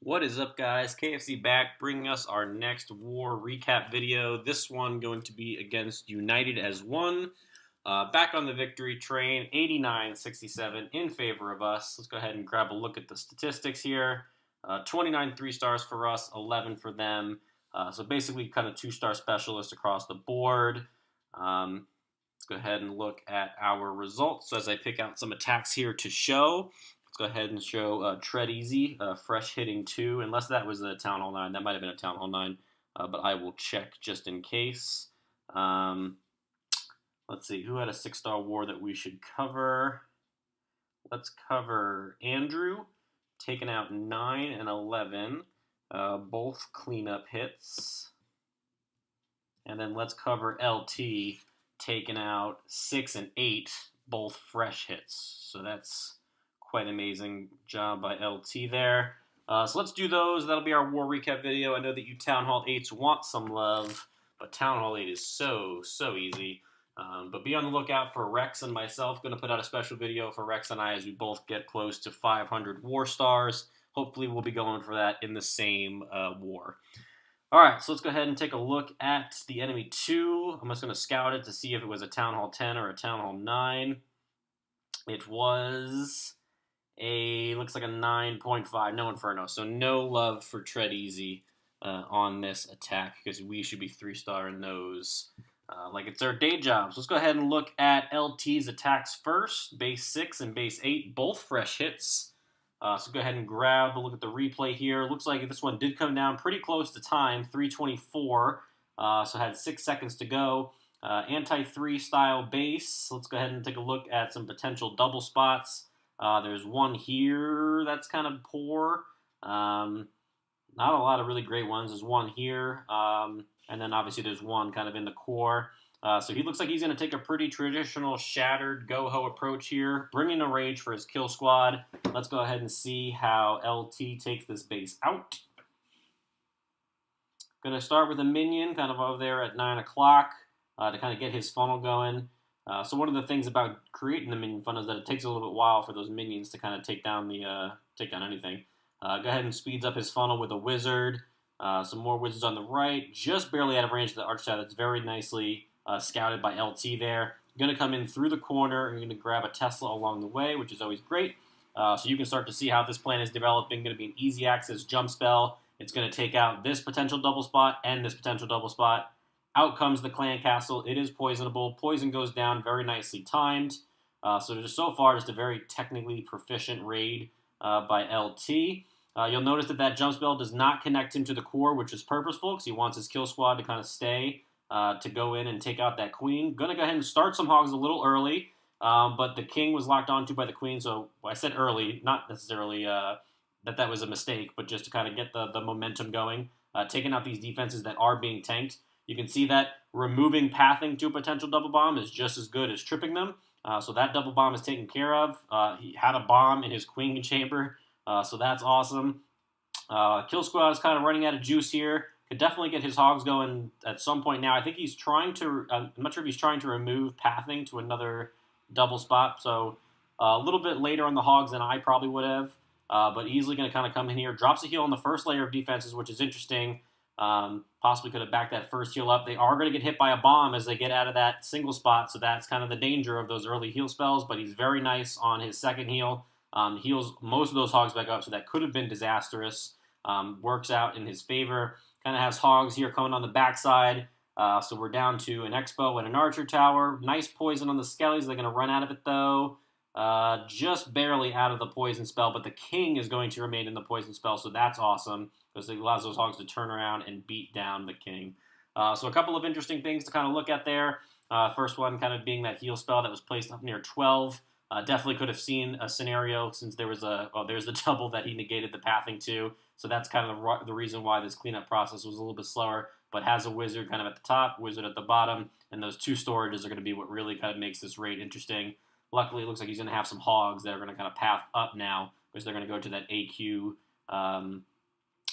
What is up, guys? KFC back, bringing us our next war recap video. This one going to be against United as one. Back on the victory train, 89-67 in favor of us. Let's go ahead and grab a look at the statistics here. 29 3-stars for us, 11 for them. So basically kind of 2-star specialists across the board. Let's go ahead and look at our results. So as I pick out some attacks here to show, let's go ahead and show Tread Easy, fresh hitting 2, unless that was a Town Hall 9. That might have been a Town Hall 9, but I will check just in case. Let's see, who had a 6-star war that we should cover? Let's cover Andrew, taking out 9 and 11, both cleanup hits. And then let's cover LT, taking out 6 and 8, both fresh hits. So that's quite an amazing job by LT there. So let's do those. That'll be our war recap video. I know that you Town Hall 8s want some love, but Town Hall 8 is so easy. But be on the lookout for Rex and myself. Going to put out a special video for Rex and I as we both get close to 500 war stars. Hopefully we'll be going for that in the same war. Alright, so let's go ahead and take a look at the enemy 2. I'm just going to scout it to see if it was a Town Hall 10 or a Town Hall 9. It was looks like a 9.5, no Inferno. So no love for Tread Easy on this attack because we should be 3-star in those like it's our day job. So let's go ahead and look at LT's attacks first. Base 6 and base 8, both fresh hits. So go ahead and grab a look at the replay here. Looks like this one did come down pretty close to time, 3:24. So had 6 seconds to go. Anti-3 style base. Let's go ahead and take a look at some potential double spots. There's one here that's kind of poor. Not a lot of really great ones. There's one here. And then obviously there's one kind of in the core. So he looks like he's going to take a pretty traditional shattered go-ho approach here, bringing a rage for his kill squad. Let's go ahead and see how LT takes this base out. Going to start with a minion kind of over there at 9 o'clock to kind of get his funnel going. So one of the things about creating the minion funnel is that it takes a little bit while for those minions to kind of take down anything. Go ahead and speeds up his funnel with a wizard. Some more wizards on the right, just barely out of range of the archetype. That's very nicely scouted by LT there. Going to come in through the corner. You're going to grab a Tesla along the way, which is always great. So you can start to see how this plan is developing. Going to be an easy access jump spell. It's going to take out this potential double spot and this potential double spot. Out comes the clan castle. It is poisonable. Poison goes down, very nicely timed. So just so far, just a very technically proficient raid by LT. You'll notice that jump spell does not connect him to the core, which is purposeful because he wants his kill squad to kind of stay to go in and take out that queen. Going to go ahead and start some hogs a little early, but the king was locked onto by the queen, so I said early, not necessarily that was a mistake, but just to kind of get the momentum going, taking out these defenses that are being tanked. You can see that removing pathing to a potential double bomb is just as good as tripping them. So that double bomb is taken care of. He had a bomb in his queen chamber, so that's awesome. Kill Squad is kind of running out of juice here. Could definitely get his hogs going at some point now. I think he's trying to, I'm not sure if he's trying to remove pathing to another double spot. So a little bit later on the hogs than I probably would have. But easily going to kind of come in here. Drops a heal on the first layer of defenses, which is interesting. Possibly could have backed that first heal up. They are going to get hit by a bomb as they get out of that single spot, so that's kind of the danger of those early heal spells, but he's very nice on his second heal. Heals most of those hogs back up, so that could have been disastrous. Works out in his favor. Kind of has hogs here coming on the backside, so we're down to an Expo and an Archer Tower. Nice poison on the Skellies. They're going to run out of it, though. Just barely out of the poison spell, but the king is going to remain in the poison spell, so that's awesome because it allows those hogs to turn around and beat down the king. So a couple of interesting things to kind of look at there. First one kind of being that heal spell that was placed up near 12. Definitely could have seen a scenario since there was there's the double that he negated the pathing to, so that's kind of the reason why this cleanup process was a little bit slower, but has a wizard kind of at the top, wizard at the bottom, and those two storages are going to be what really kind of makes this raid interesting. Luckily, it looks like he's going to have some hogs that are going to kind of path up now because they're going to go to that AQ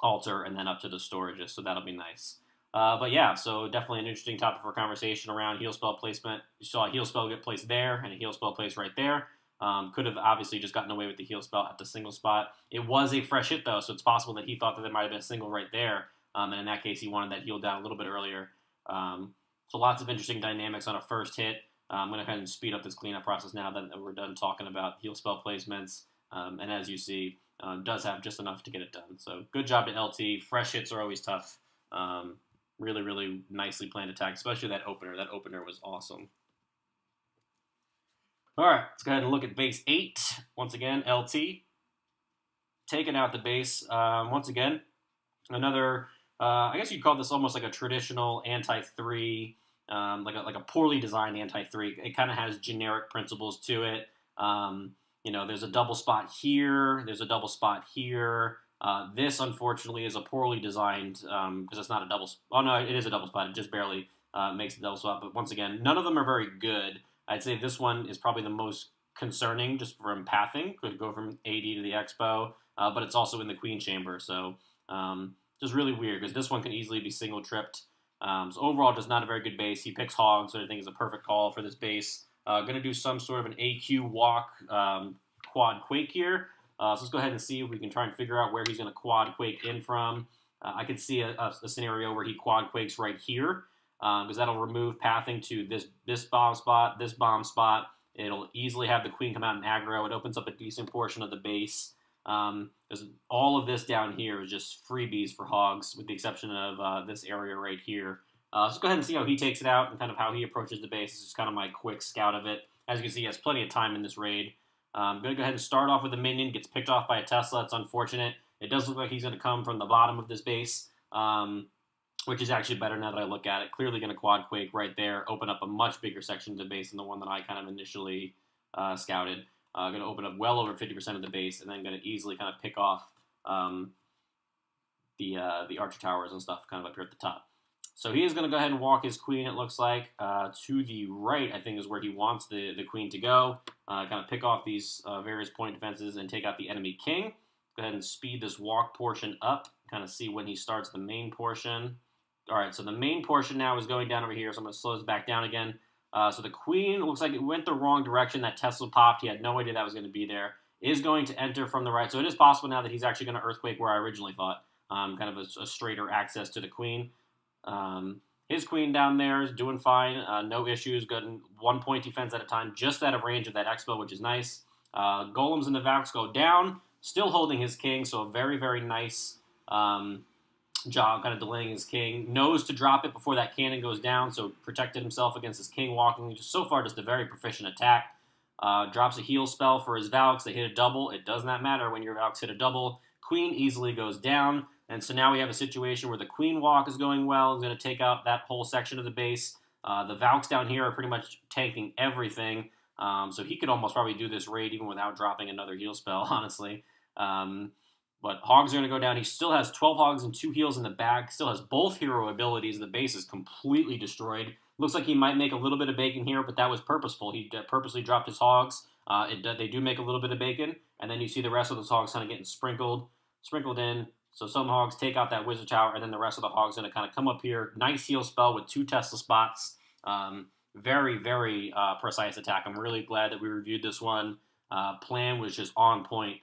altar and then up to the storages, so that'll be nice. But yeah, so definitely an interesting topic for conversation around heal spell placement. You saw a heal spell get placed there and a heal spell placed right there. Could have obviously just gotten away with the heal spell at the single spot. It was a fresh hit, though, so it's possible that he thought that there might have been a single right there. And in that case, he wanted that heal down a little bit earlier. So lots of interesting dynamics on a first hit. I'm going to kind of speed up this cleanup process now that we're done talking about heal spell placements. And as you see, does have just enough to get it done. So good job to LT. Fresh hits are always tough. Really, really nicely planned attack, especially that opener. That opener was awesome. All right, let's go ahead and look at base 8. Once again, LT. Taking out the base. Once again, another, I guess you'd call this almost like a traditional anti-3, like a poorly designed anti-3. It kind of has generic principles to it. There's a double spot here. There's a double spot here. This, unfortunately, is a poorly designed, because it's not a double. Oh, no, it is a double spot. It just barely makes the double spot. But once again, none of them are very good. I'd say this one is probably the most concerning just from pathing. Could go from AD to the Expo, but it's also in the Queen Chamber. So just really weird because this one can easily be single tripped. So overall, just not a very good base. He picks Hog, so I think is a perfect call for this base. Going to do some sort of an AQ walk quad Quake here. So let's go ahead and see if we can try and figure out where he's going to quad Quake in from. I could see a scenario where he quad Quakes right here, because that'll remove pathing to this bomb spot, this bomb spot. It'll easily have the Queen come out and aggro. It opens up a decent portion of the base. Because all of this down here is just freebies for Hogs, with the exception of this area right here. Let's go ahead and see how he takes it out and kind of how he approaches the base. This is kind of my quick scout of it. As you can see, he has plenty of time in this raid. I'm going to go ahead and start off with a minion. Gets picked off by a Tesla. It's unfortunate. It does look like he's going to come from the bottom of this base, which is actually better now that I look at it. Clearly going to quad Quake right there, open up a much bigger section of the base than the one that I kind of initially scouted. Going to open up well over 50% of the base, and then going to easily kind of pick off the archer towers and stuff kind of up here at the top. So he is going to go ahead and walk his queen, it looks like. To the right, I think, is where he wants the queen to go. Kind of pick off these various point defenses and take out the enemy king. Go ahead and speed this walk portion up. Kind of see when he starts the main portion. All right, so the main portion now is going down over here, so I'm going to slow this back down again. So the queen looks like it went the wrong direction. That Tesla popped. He had no idea that was going to be there. Is going to enter from the right. So it is possible now that he's actually going to Earthquake where I originally thought. Kind of a straighter access to the queen. His queen down there is doing fine. No issues. Getting 1 point defense at a time. Just out of range of that Expo, which is nice. Golems and the Valks go down. Still holding his king. So a very, very nice job kind of delaying his king. Knows to drop it before that cannon goes down, so protected himself against his king walking. Just so far, just a very proficient attack. Drops a heal spell for his Valks. They hit a double. It does not matter when your Valks hit a double. Queen easily goes down, and so now we have a situation where the queen walk is going well. It's going to take out that whole section of the base. The Valks down here are pretty much tanking everything, so he could almost probably do this raid even without dropping another heal spell, honestly. But Hogs are going to go down. He still has 12 Hogs and 2 heals in the bag. Still has both hero abilities. The base is completely destroyed. Looks like he might make a little bit of bacon here, but that was purposeful. He purposely dropped his Hogs. They do make a little bit of bacon, and then you see the rest of those Hogs kind of getting sprinkled in. So some Hogs take out that Wizard Tower, and then the rest of the Hogs going to kind of come up here. Nice heal spell with 2 Tesla spots. Very, very precise attack. I'm really glad that we reviewed this one. Plan was just on point.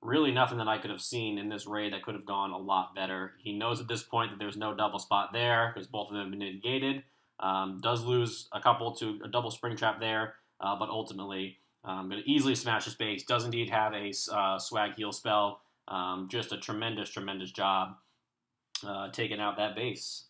Really nothing that I could have seen in this raid that could have gone a lot better. He knows at this point that there's no double spot there because both of them have been negated. Does lose a couple to a double spring trap there, but ultimately going to easily smash his base. Does indeed have a swag heal spell. Just a tremendous, tremendous job taking out that base.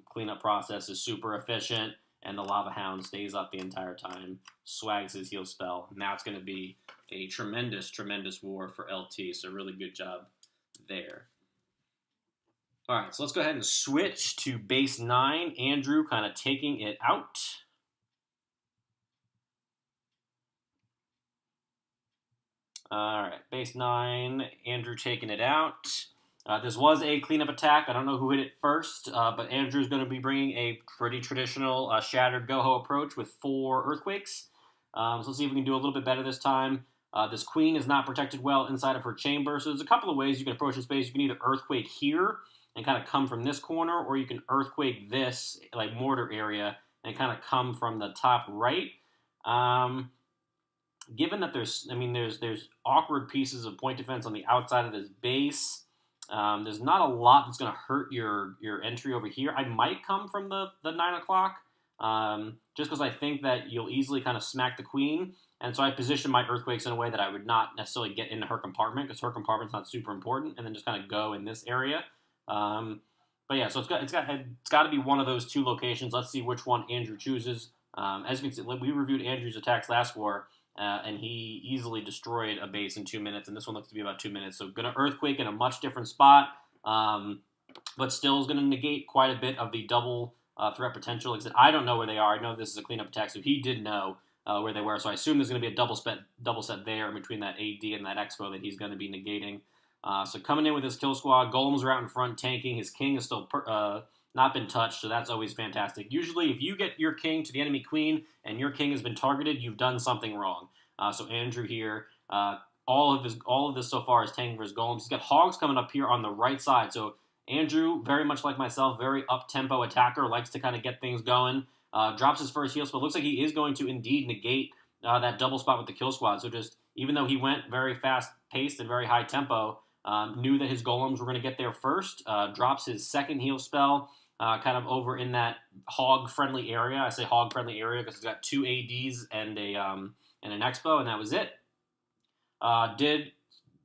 Cleanup process is super efficient, and the Lava Hound stays up the entire time. Swags his heal spell. Now it's going to be a tremendous, tremendous war for LT, so really good job there. All right, so let's go ahead and switch to base 9. Andrew kind of taking it out. All right, base 9, Andrew taking it out. This was a cleanup attack. I don't know who hit it first, but Andrew's going to be bringing a pretty traditional shattered Goho approach with 4 Earthquakes. So let's see if we can do a little bit better this time. This queen is not protected well inside of her chamber, so there's a couple of ways you can approach this base. You can either Earthquake here and kind of come from this corner, or you can Earthquake this, like mortar area, and kind of come from the top right. given that there's awkward pieces of point defense on the outside of this base. There's not a lot that's going to hurt your entry over here. I might come from the 9 o'clock, just because I think that you'll easily kind of smack the queen, and so I position my earthquakes in a way that I would not necessarily get into her compartment because her compartment's not super important, and then just kind of go in this area. Um, but yeah, so it's got to be one of those two locations. Let's see which one Andrew chooses. As you can see, we reviewed Andrew's attacks last war. And he easily destroyed a base in 2 minutes, and this one looks to be about 2 minutes. So gonna earthquake in a much different spot, but still is gonna negate quite a bit of the double threat potential. Like I said, I don't know where they are. I know this is a cleanup attack, so he did know where they were. So I assume there's gonna be a double set there in between that AD and that Expo that he's gonna be negating. So coming in with his kill squad, golems are out in front tanking. His king is still not been touched, so that's always fantastic. Usually, if you get your king to the enemy queen and your king has been targeted, you've done something wrong. So Andrew here, all of this so far is tanking for his golems. He's got hogs coming up here on the right side. So Andrew, very much like myself, very up tempo attacker, likes to kind of get things going. Drops his first heal spell. Looks like he is going to indeed negate that double spot with the kill squad. So just even though he went very fast paced and very high tempo, knew that his golems were going to get there first. Drops his second heal spell. Kind of over in that hog-friendly area. I say hog-friendly area because it's got 2 ADs and an Expo, and that was it. Did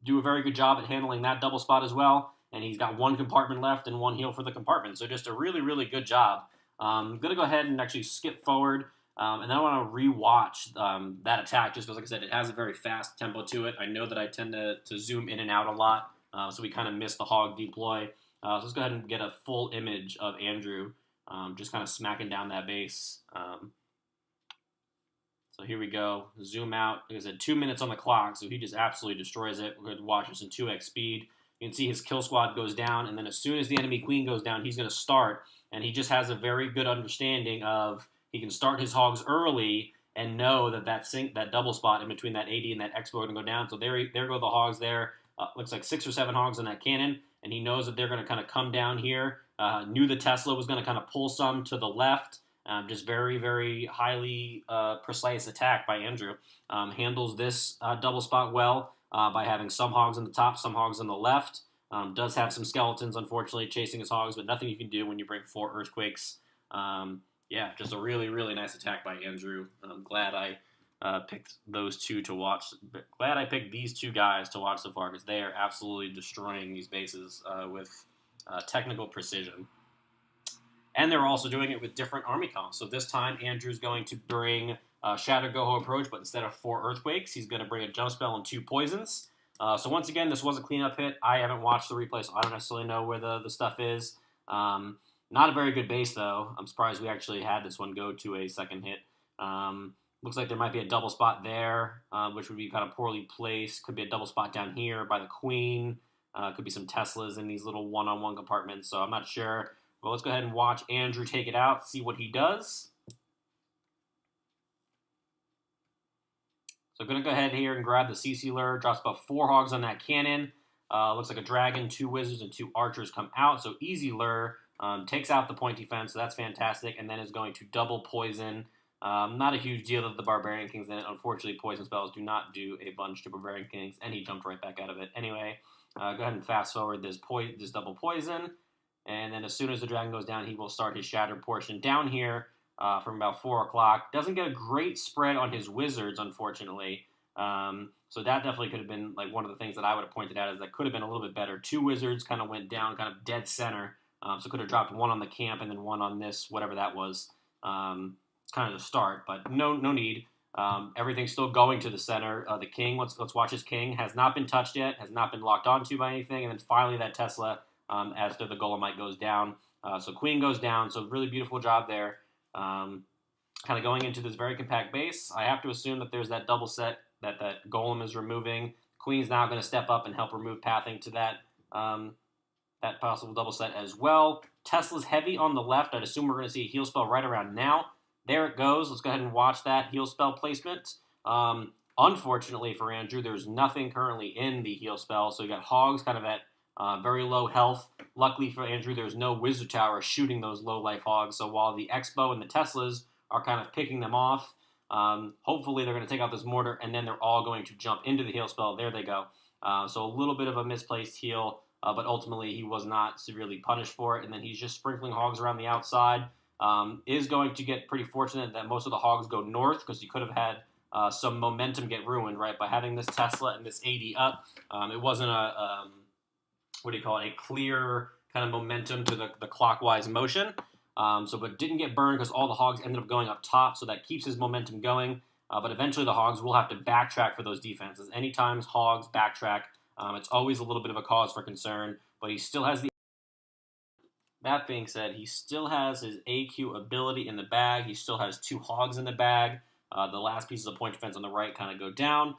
do a very good job at handling that double spot as well, and he's got 1 compartment left and 1 heal for the compartment. So just a really, really good job. I'm going to go ahead and actually skip forward, and then I want to rewatch that attack just because, like I said, it has a very fast tempo to it. I know that I tend to zoom in and out a lot, so we kind of miss the hog deploy. So let's go ahead and get a full image of Andrew just kind of smacking down that base. So here we go. Zoom out. Like I said, 2 minutes on the clock, so he just absolutely destroys it. We're going to watch this in 2x speed. You can see his kill squad goes down, and then as soon as the enemy queen goes down, he's going to start. And he just has a very good understanding of he can start his hogs early and know that double spot in between that AD and that Expo are going to go down. So there go the hogs there. Looks like 6 or 7 hogs on that cannon. And he knows that they're going to kind of come down here. Knew the Tesla was going to kind of pull some to the left. Just very, very highly precise attack by Andrew. Handles this double spot well by having some hogs on the top, some hogs on the left. Does have some skeletons, unfortunately, chasing his hogs, but nothing you can do when you bring 4 earthquakes. Yeah, just a really, really nice attack by Andrew. I'm glad I picked those two to watch. Glad I picked these 2 guys to watch so far because they are absolutely destroying these bases with technical precision. And they're also doing it with different army comps. So this time, Andrew's going to bring Shattered Goho Approach, but instead of 4 earthquakes, he's going to bring a jump spell and 2 poisons. So once again, this was a cleanup hit. I haven't watched the replay, so I don't necessarily know where the stuff is. Not a very good base, though. I'm surprised we actually had this one go to a second hit. Looks like there might be a double spot there, which would be kind of poorly placed. Could be a double spot down here by the queen. Could be some Teslas in these little one-on-one compartments, so I'm not sure. Well, let's go ahead and watch Andrew take it out, see what he does. So I'm going to go ahead here and grab the CC lure. Drops about 4 hogs on that cannon. Looks like a dragon, 2 wizards, and 2 archers come out. So easy lure. Takes out the point defense, so that's fantastic. And then is going to double poison. Not a huge deal that the Barbarian King's in it. Unfortunately, poison spells do not do a bunch to Barbarian Kings, and he jumped right back out of it. Anyway, go ahead and fast forward this double poison. And then as soon as the dragon goes down, he will start his shattered portion down here from about 4 o'clock. Doesn't get a great spread on his wizards, unfortunately. So that definitely could have been like one of the things that I would have pointed out is that could have been a little bit better. 2 wizards kind of went down, kind of dead center. So could have dropped 1 on the camp and then 1 on this, whatever that was. Kind of the start, but no need. Everything's still going to the center. The king, let's watch his king. Has not been touched yet. Has not been locked onto by anything. And then finally that Tesla. After the Golemite goes down. So Queen goes down, so really beautiful job there. Kind of going into this very compact base. I have to assume that there's that double set that Golem is removing. Queen's now going to step up and help remove pathing to that possible double set as well. Tesla's heavy on the left. I'd assume we're going to see a heal spell right around now. There it goes. Let's go ahead and watch that heal spell placement. Unfortunately for Andrew, there's nothing currently in the heal spell, so you got hogs kind of at very low health. Luckily for Andrew, there's no wizard tower shooting those low life hogs. So while the Expo and the Teslas are kind of picking them off, Hopefully they're going to take out this mortar, and then they're all going to jump into the heal spell. There they go. So a little bit of a misplaced heal, but ultimately he was not severely punished for it. And then he's just sprinkling hogs around the outside. Is going to get pretty fortunate that most of the hogs go north, because he could have had some momentum get ruined, right? By having this Tesla and this 80 up, it wasn't a, what do you call it, a clear kind of momentum to the clockwise motion. But didn't get burned because all the hogs ended up going up top, so that keeps his momentum going. But eventually the hogs will have to backtrack for those defenses. Anytime hogs backtrack, it's always a little bit of a cause for concern, but he still has the... That being said, he still has his AQ ability in the bag. He still has 2 hogs in the bag. The last pieces of point defense on the right kind of go down.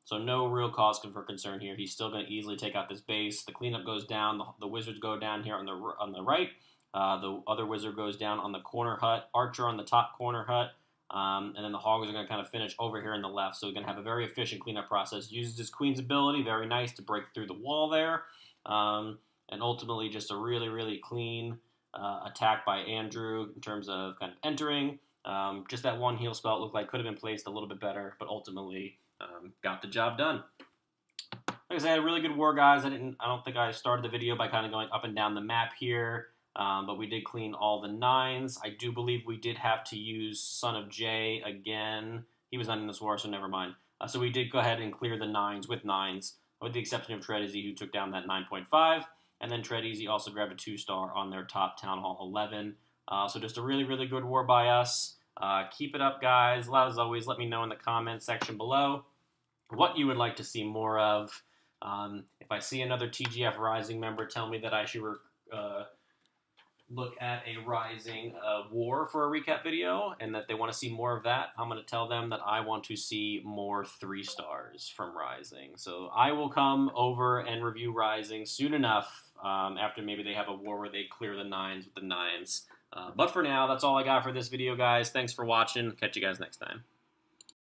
So no real cause for concern here. He's still going to easily take out this base. The cleanup goes down. The wizards go down here on the right. The other wizard goes down on the corner hut. Archer on the top corner hut. And then the hogs are going to kind of finish over here in the left. So we're going to have a very efficient cleanup process. Uses his queen's ability. Very nice to break through the wall there. And ultimately just a really, really clean attack by Andrew in terms of kind of entering. Just that one heal spell, it looked like could have been placed a little bit better, but ultimately got the job done. Like I said, I had a really good war, guys. I don't think I started the video by kind of going up and down the map here, but we did clean all the 9s. I do believe we did have to use Son of Jay again. He was not in this war, so never mind. So we did go ahead and clear the 9s with 9s, with the exception of Tread Easy, who took down that 9.5. And then Tread Easy also grabbed a 2-star on their top Town Hall 11. So just a really, really good war by us. Keep it up, guys. As always, let me know in the comments section below what you would like to see more of. If I see another TGF Rising member tell me that I should look at a Rising war for a recap video and that they want to see more of that, I'm going to tell them that I want to see more 3-stars from Rising. So I will come over and review Rising soon enough, after maybe they have a war where they clear the 9s with the 9s. But for now, that's all I got for this video, guys. Thanks for watching. Catch you guys next time.